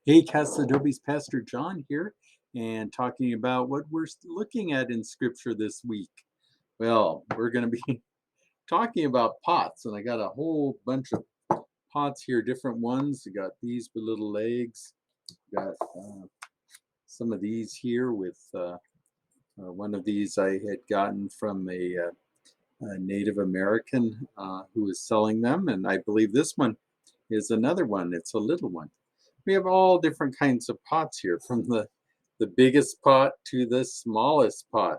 Hey, Casa Adobe's Pastor John here, and talking about what we're looking at in Scripture this week. Well, we're going to be talking about pots, and I got a whole bunch of pots here, different ones. I got these with little legs. Got some of these here with one of these I had gotten from a Native American who was selling them, and I believe this one is another one. It's a little one. We have all different kinds of pots here, from the biggest pot to the smallest pot.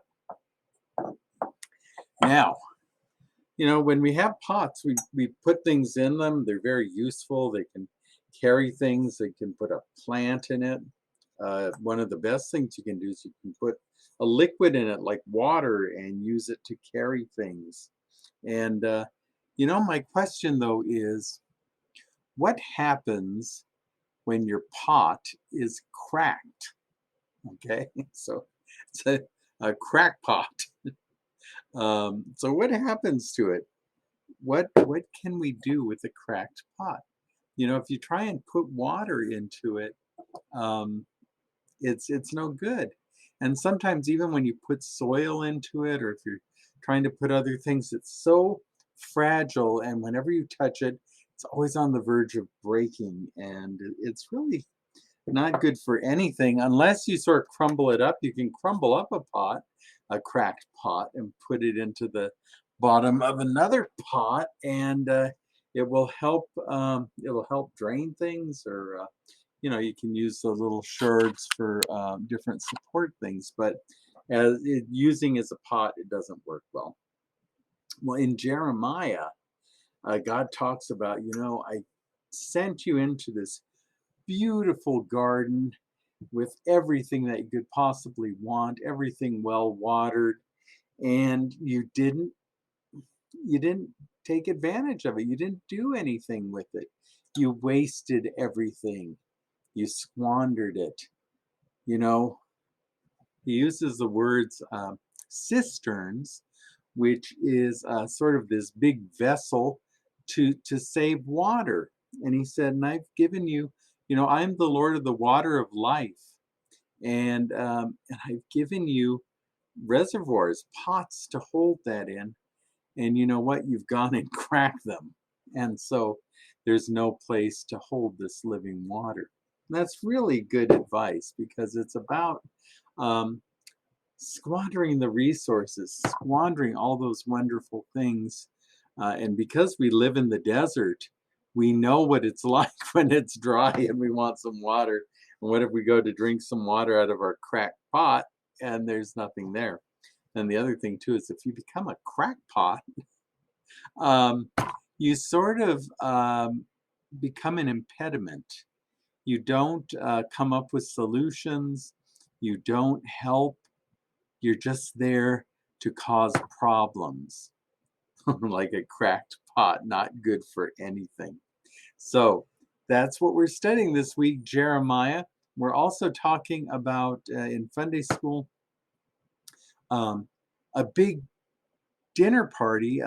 Now, when we have pots, we put things in them. They're very useful. They can carry things. They can put a plant in it. One of the best things you can do is you can put a liquid in it, like water, and use it to carry things. And, my question, though, is what happens when your pot is cracked? Okay, so it's a crackpot. So what happens to it? What can we do with a cracked pot? If you try and put water into it, um, it's no good. And sometimes even when you put soil into it, or if you're trying to put other things, it's so fragile, and whenever you touch it, it's always on the verge of breaking, and it's really not good for anything unless you sort of crumble it up. You can crumble up a pot, a cracked pot, and put it into the bottom of another pot, and it will help. It'll help drain things, or you can use the little shards for different support things. But using as a pot, it doesn't work well. Well, in Jeremiah, God talks about, I sent you into this beautiful garden with everything that you could possibly want, everything well watered, and you didn't take advantage of it. You didn't do anything with it. You wasted everything. You squandered it. You know, he uses the words cisterns, which is sort of this big vessel to save water. And he said, and I've given you, I'm the Lord of the water of life. And I've given you reservoirs, pots to hold that in. And you know what? You've gone and cracked them. And so there's no place to hold this living water. And that's really good advice, because it's about um, squandering the resources, squandering all those wonderful things. And because we live in the desert, we know what it's like when it's dry and we want some water. And what if we go to drink some water out of our cracked pot and there's nothing there? And the other thing too is, if you become a crackpot, um, you sort of become an impediment. You don't come up with solutions. You don't help. You're just there to cause problems, like a cracked pot, not good for anything. So that's what we're studying this week, Jeremiah. We're also talking about, in Sunday school, um, a big dinner party,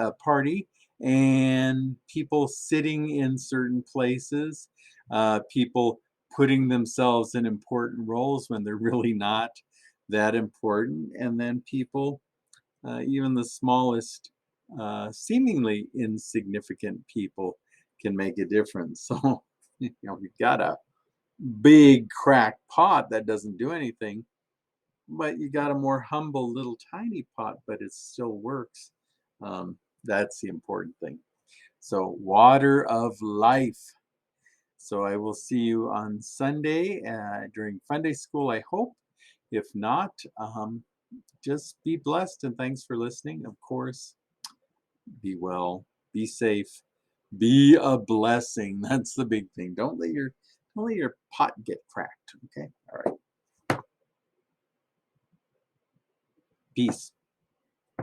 and people sitting in certain places, people putting themselves in important roles when they're really not that important, and then people, even the smallest, seemingly insignificant people, can make a difference. So, we've got a big cracked pot that doesn't do anything, but you got a more humble little tiny pot, but it still works. That's the important thing. So, water of life. So, I will see you on Sunday during Sunday school, I hope. If not, just be blessed, and thanks for listening. Of course, be well, be safe, be a blessing. That's the big thing. Don't let your pot get cracked. Okay. All right. Peace.